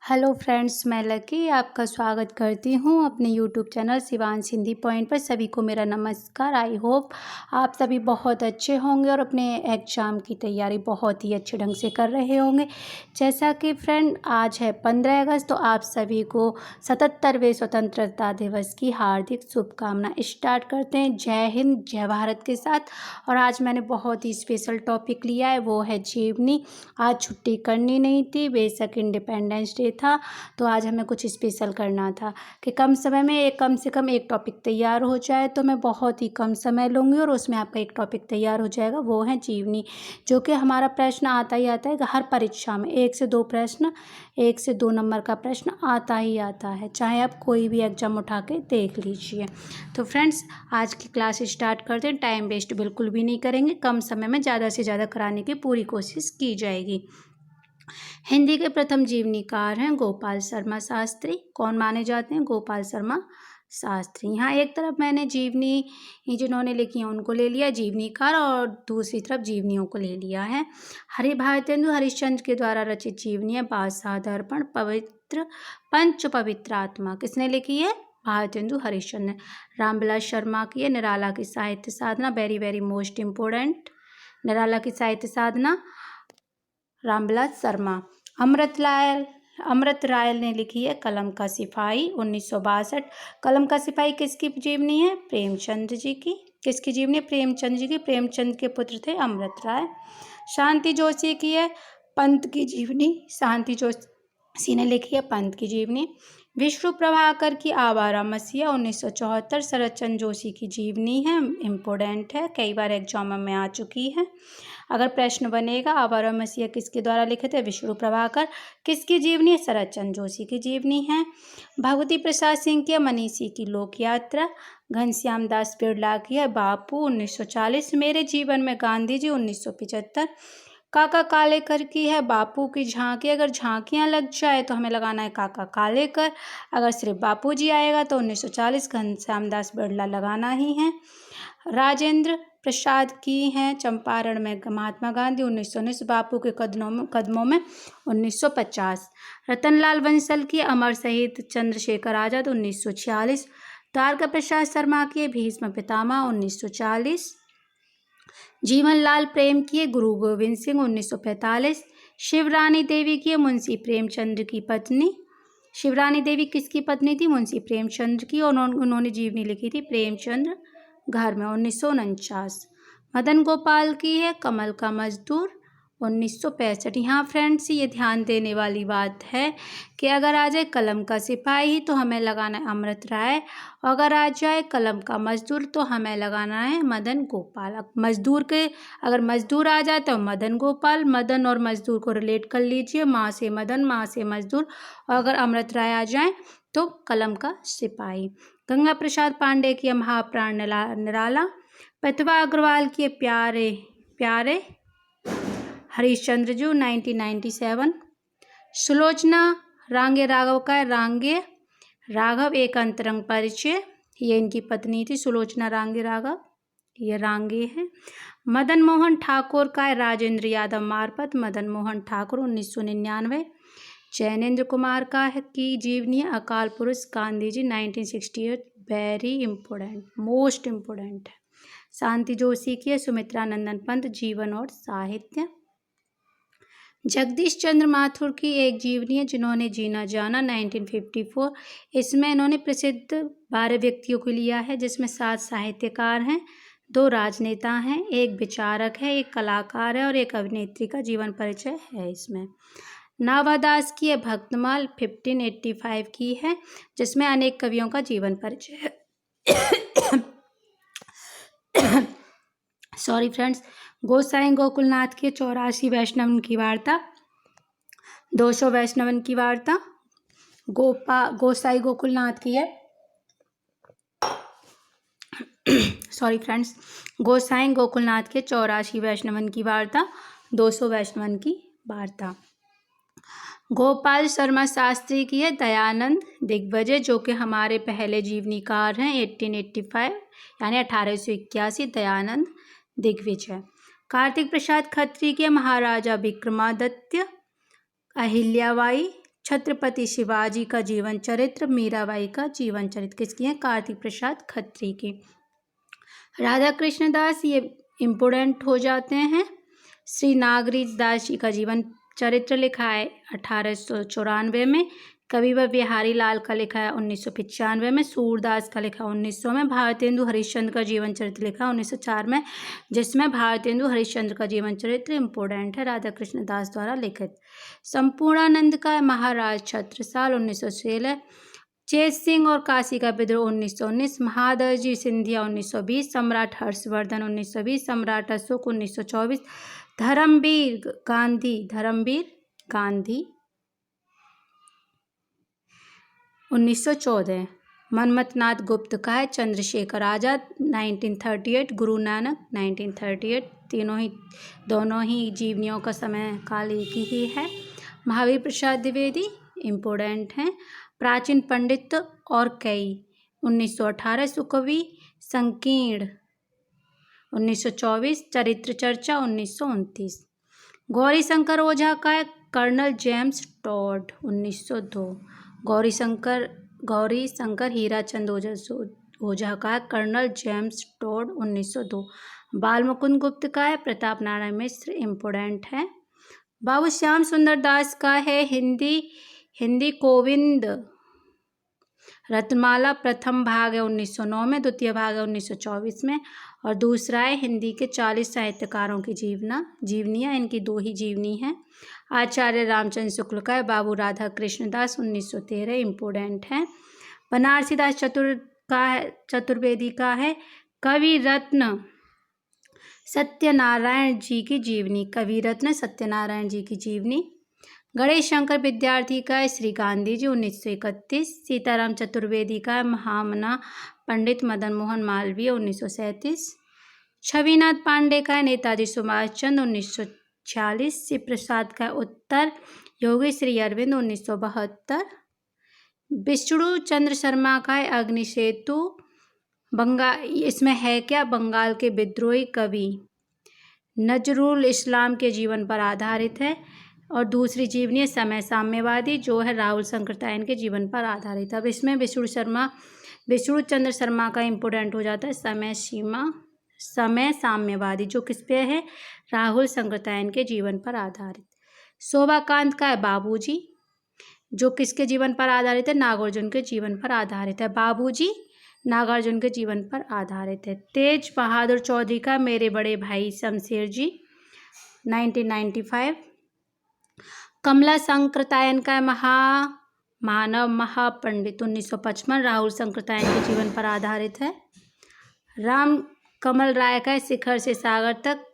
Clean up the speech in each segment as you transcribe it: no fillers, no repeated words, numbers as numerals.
Hello friends, मैं lucky आपका स्वागत करती हूँ अपने YouTube channel Shivansh Hindi point पर। सभी को मेरा नमस्कार। आई होप आप सभी बहुत अच्छे होंगे और अपने एग्ज़ाम की तैयारी बहुत ही अच्छे ढंग से कर रहे होंगे। जैसा कि फ्रेंड आज है 15 अगस्त, तो आप सभी को 77वें स्वतंत्रता दिवस की हार्दिक शुभकामना। स्टार्ट करते हैं जय हिंद जय भारत के साथ। और आज मैंने बहुत ही स्पेशल टॉपिक लिया है, वो है जीवनी। आज छुट्टी करनी नहीं थी, बेशक इंडिपेंडेंस डे था, तो आज हमें कुछ स्पेशल करना था कि कम समय में कम से कम एक टॉपिक तैयार हो जाए। तो मैं बहुत ही कम समय लूँगी और उसमें आपका एक टॉपिक तैयार हो जाएगा, वो है जीवनी, जो कि हमारा प्रश्न आता ही आता है कि हर परीक्षा में 1 से 2 प्रश्न, 1 से 2 नंबर का प्रश्न आता ही आता है, चाहे आप कोई भी एग्जाम उठा के देख लीजिए। तो फ्रेंड्स, आज की क्लास स्टार्ट करते हैं। टाइम वेस्ट बिल्कुल भी नहीं करेंगे, कम समय में ज़्यादा से ज़्यादा कराने की पूरी कोशिश की जाएगी। हिंदी के प्रथम जीवनीकार हैं गोपाल शर्मा शास्त्री। कौन माने जाते हैं? गोपाल शर्मा शास्त्री। यहाँ एक तरफ मैंने जीवनी जिन्होंने लिखी हैं उनको ले लिया जीवनीकार, और दूसरी तरफ जीवनियों को ले लिया है। भारतेंदु हरिश्चंद्र के द्वारा रचित जीवनी है बादशाह दर्पण पवित्र पंच पवित्र आत्मा। किसने लिखी है? भारतेंदु हरिश्चंद्र ने। रामविलास शर्मा की है निराला की साहित्य साधना। वेरी वेरी मोस्ट इम्पोर्टेंट, निराला की साहित्य साधना रामविलास शर्मा। अमृत राय ने लिखी है कलम का सिपाही 1962। कलम का सिपाही किसकी जीवनी है? प्रेमचंद जी की। किसकी जीवनी? प्रेमचंद जी की। प्रेमचंद के पुत्र थे अमृत राय। शांति जोशी की है पंत की जीवनी। शांति जोशी ने लिखी है पंत की जीवनी। विष्णु प्रभाकर की आवारा मसीहा 1974 शरदचंद्र जोशी की जीवनी है, इम्पोर्टेंट है, कई बार एग्जाम में आ चुकी है। अगर प्रश्न बनेगा आवारा मसीहा किसके द्वारा लिखित है? विष्णु प्रभाकर। किसकी जीवनी है? शरदचंद्र जोशी की जीवनी है। भगवती प्रसाद सिंह की मनीषी की लोक यात्रा। घनश्याम दास बिरला की है बापू 1940। मेरे जीवन में गांधी जी 1975। काका कालेकर की है बापू की झांकी। अगर झांकियाँ लग जाए तो हमें लगाना है काका कालेकर। अगर सिर्फ बापू जी आएगा तो 1940 घनश्याम दास बिरला लगाना ही है। राजेंद्र प्रसाद की हैं चंपारण में महात्मा गांधी 1919। बापू के कदमों में 1950। रतनलाल बंसल की अमर शहीद चंद्रशेखर आजाद 1946। द्वारका प्रसाद शर्मा की भीष्म पितामह 1940। जीवनलाल प्रेम की गुरु गोविंद सिंह 1945। शिवरानी देवी की मुंशी प्रेमचंद्र की पत्नी। शिवरानी देवी किसकी पत्नी थी? मुंशी प्रेमचंद्र की, और उन्होंने जीवनी लिखी थी प्रेमचंद्र घर में 1949। मदन गोपाल की है कमल का मजदूर 1965। यहाँ फ्रेंड्स ये ध्यान देने वाली बात है कि अगर आ जाए कलम का सिपाही तो हमें लगाना है अमृत राय, और अगर आ जाए कलम का मजदूर तो हमें लगाना है मदन गोपाल। अगर मजदूर आ जाए तो मदन गोपाल। मदन और मजदूर को रिलेट कर लीजिए, माँ से मदन माँ से मजदूर। और अगर अमृत राय आ जाए तो कलम का सिपाही। गंगा प्रसाद पांडे की महाप्राण निराला। प्रतिभा अग्रवाल की प्यारे प्यारे हरिश्चंद्र जी 1997। सुलोचना रांगे राघव का रांगे राघव एक अंतरंग परिचय, ये इनकी पत्नी थी सुलोचना रांगे राघव, ये रांगे है। मदन मोहन ठाकुर का राजेंद्र यादव मार्फत मदन मोहन ठाकुर 1999। जैनेन्द्र कुमार का है की जीवनी अकाल पुरुष Gandhi ji 1968। Very important, most important है। शांति जोशी की है सुमित्रा नंदन पंत जीवन और साहित्य। जगदीश चंद्र माथुर की एक जीवनी है जिन्होंने जीना जाना 1954। इसमें इन्होंने प्रसिद्ध 12 व्यक्तियों को लिया है, जिसमें 7 साहित्यकार हैं, 2 राजनेता हैं, एक विचारक है, एक कलाकार है और एक अभिनेत्री का जीवन परिचय है इसमें। नाभादास की है भक्तमाल 1585 की है, जिसमें अनेक कवियों का जीवन परिचय है। Sorry friends. गोसाई गोकुलनाथ की 84 वैष्णवन की वार्ता, 200 वैष्णवन की वार्ता। गोसाई गोकुलनाथ की है सॉरी फ्रेंड्स, गोसाई गोकुलनाथ के 84 वैष्णवन की वार्ता, 200 वैष्णवन की वार्ता। गोपाल शर्मा शास्त्री की है दयानंद दिग्विजय, जो कि हमारे पहले जीवनीकार हैं 1885 यानी 1881 दयानंद दिग्विजय। कार्तिक प्रसाद खत्री के महाराजा विक्रमादित्य। अहिल्याबाई छत्रपति शिवाजी का जीवन चरित्र, मीराबाई का जीवन चरित्र किसकी है? कार्तिक प्रसाद खत्री की। राधा कृष्ण दास ये इम्पोर्टेंट हो जाते हैं। श्री नागरीज दास जी का जीवन चरित्र लिखा है 1894 में। कविवर बिहारी लाल का लिखा है 1995 में। सूरदास का लिखा 1900 में। भारतेंदु हरिश्चंद्र का जीवन चरित्र लिखा 1904 में, जिसमें भारतेंदु हरिश्चंद्र का जीवन चरित्र इम्पोर्टेंट है, राधा कृष्ण दास द्वारा लिखित। संपूर्णानंद का महाराज छत्रसाल 1916। चेत सिंह और काशी का विद्रोह 1919। महादजी सिंधिया 1920। सम्राट हर्षवर्धन 1920। सम्राट अशोक 1924। धर्मवीर गांधी 1914। मनमथनाथ गुप्त का है चंद्रशेखर आज़ाद 1938। गुरु नानक 1938। दोनों ही जीवनियों का समय काल एक ही है। महावीर प्रसाद द्विवेदी इम्पोर्टेंट हैं। प्राचीन पंडित और कई 1918। सुकवि संकीर्ण 1924। चरित्र चर्चा 1929। गौरीशंकर ओझा का है colonel James Tod 1902। Gaurishankar Hirachand Ojha का है colonel James Tod 1902। Balmukund Gupt का है प्रताप नारायण मिश्र इम्पोर्टेंट है। बाबू श्याम सुंदर दास का है हिंदी गोविंद रत्नमाला, प्रथम भाग है 1909 में, द्वितीय भाग है 1924 में, और दूसरा है हिंदी के 40 साहित्यकारों की जीवनियाँ, इनकी 2 ही जीवनी हैं। आचार्य रामचंद्र शुक्ल का है बाबू राधा कृष्ण दास 1913 इम्पोर्टेंट है। बनारसी दास चतुर्वेदी का है कवि रत्न सत्यनारायण जी की जीवनी। गणेश शंकर विद्यार्थी का है श्री गांधी जी 1931। सीताराम चतुर्वेदी का है महामना पंडित मदन मोहन मालवीय 1937। छविनाथ पांडे का है नेताजी सुभाष चंद्र 1946। शिव प्रसाद का उत्तर योगी श्री अरविंद 1972। विष्णु चंद्र शर्मा का है अग्निसेतु इसमें है क्या? बंगाल के विद्रोही कवि नजरुल इस्लाम के जीवन पर आधारित है। और दूसरी जीवनी है समय साम्यवादी, जो है राहुल शंकरतायन के जीवन पर आधारित है। अब इसमें विष्णु चंद्र शर्मा का इम्पोर्टेंट हो जाता है समय साम्यवादी, जो किस पे है? राहुल शंकरतायन के जीवन पर आधारित। शोभाकांत का है बाबूजी, जो किसके जीवन पर आधारित है? नागार्जुन के जीवन पर आधारित है। बाबूजी नागार्जुन के जीवन पर आधारित है। तेज बहादुर चौधरी का मेरे बड़े भाई शमशेर जी 1995। कमला शंकरतायन का मानव महापंडित 1955, राहुल शंकरतायन के जीवन पर आधारित है। राम कमल राय का शिखर से सागर तक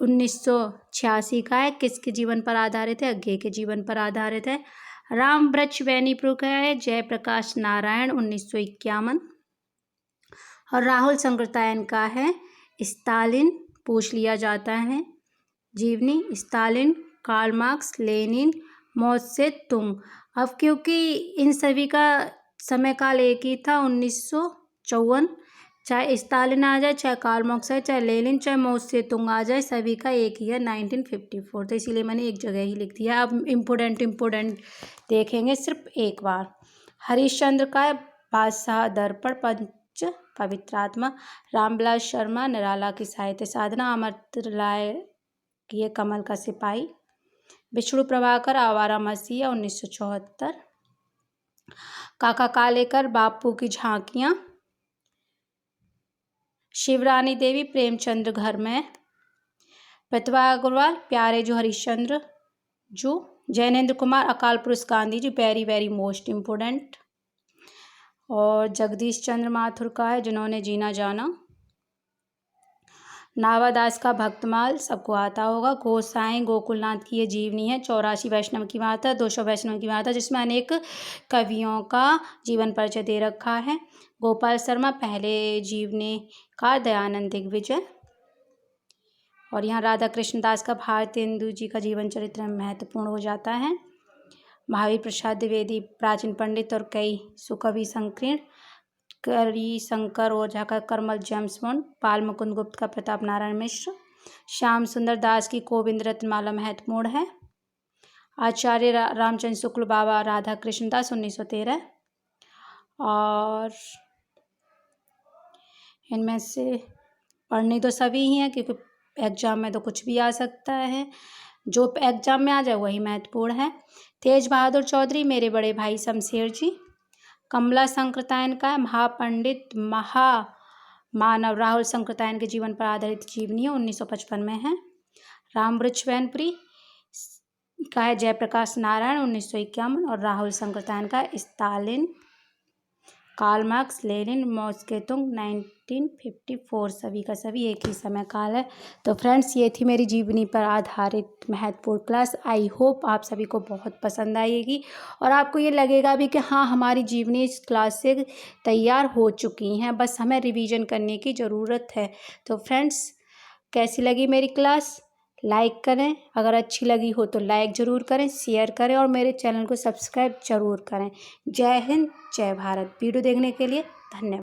1986 का है, किसके जीवन पर आधारित है? अज्ञे के जीवन पर आधारित है। राम वृक्ष बैनीपुर का है जयप्रकाश नारायण 1951। और राहुल शंकरतायन का है स्टालिन, पूछ लिया जाता है जीवनी। स्टालिन, कार्ल मार्क्स, लेनिन, मौ से तुंग। अब क्योंकि इन सभी का समय काल एक ही था 1954, चाहे स्टालिन आ जाए, चाहे कार्ल मार्क्स आए, चाहे लेनिन, चाहे मौ से तुंग आ जाए, सभी का एक ही है 1954, तो इसीलिए मैंने एक जगह ही लिख दिया। अब इम्पोर्टेंट देखेंगे सिर्फ एक बार। हरिश्चंद्र का बादशाह दर्पण, पंच पवित्रात्मा। रामविलास शर्मा निराला की साहित्य साधना। अमृत राय ये कमल का सिपाही। विष्णु प्रभाकर आवारा मसीहा 1974। काका कालेकर बापू की झांकियाँ। शिवरानी देवी प्रेमचंद्र घर में। प्रतिभा अग्रवाल प्यारे जो हरिश्चंद्र जो। जैनेन्द्र कुमार अकाल पुरुष Gandhi ji, very most important. और जगदीश चंद्र माथुर का है जिन्होंने जीना जाना। नावादास का भक्तमाल सबको आता होगा। गोसाई गोकुलनाथ की ये जीवनी है। 84 वैष्णव की माता, 200 वैष्णव की माता, जिसमें अनेक कवियों का जीवन परिचय दे रखा है। गोपाल शर्मा पहले जीवनीकार, दयानंद दिग्विजय। और यहाँ राधा कृष्ण दास का भारतेंदु जी का जीवन चरित्र महत्वपूर्ण हो जाता है। महावीर प्रसाद द्विवेदी प्राचीन पंडित और कई सुकवि संकीर्ण। गौरी शंकर ओझा का कर्नल जेम्स बॉन्ड। बाल मुकुंद गुप्त का प्रताप नारायण मिश्र। श्याम सुंदर दास की गोविंद रत्नमाला महत्वपूर्ण है। आचार्य रामचंद्र शुक्ल, बाबा राधा कृष्ण दास 1913। और इनमें से पढ़नी तो सभी ही हैं क्योंकि एग्जाम में तो कुछ भी आ सकता है, जो एग्जाम में आ जाए वही महत्वपूर्ण है। तेज बहादुर चौधरी, मेरे बड़े भाई शमशेर जी। कमला संकृतायन का महापंडित महामानव राहुल संकृतायन के जीवन पर आधारित जीवनी है, 1955 में है। राम वृक्ष वैनपुरी का है जयप्रकाश नारायण, 1951। और राहुल संकृतायन का स्टालिन, कार्ल मार्क्स, लेनिन, मोस्केतुंग, 1954। सभी का सभी एक ही समय काल है। तो फ्रेंड्स, ये थी मेरी जीवनी पर आधारित महत्वपूर्ण क्लास। आई होप आप सभी को बहुत पसंद आएगी और आपको ये लगेगा भी कि हाँ, हमारी जीवनी इस क्लास से तैयार हो चुकी हैं, बस हमें रिवीजन करने की ज़रूरत है। तो फ्रेंड्स, कैसी लगी मेरी क्लास? लाइक करें, अगर अच्छी लगी हो तो लाइक ज़रूर करें, शेयर करें और मेरे चैनल को सब्सक्राइब ज़रूर करें। जय हिंद, जय भारत। वीडियो देखने के लिए धन्यवाद।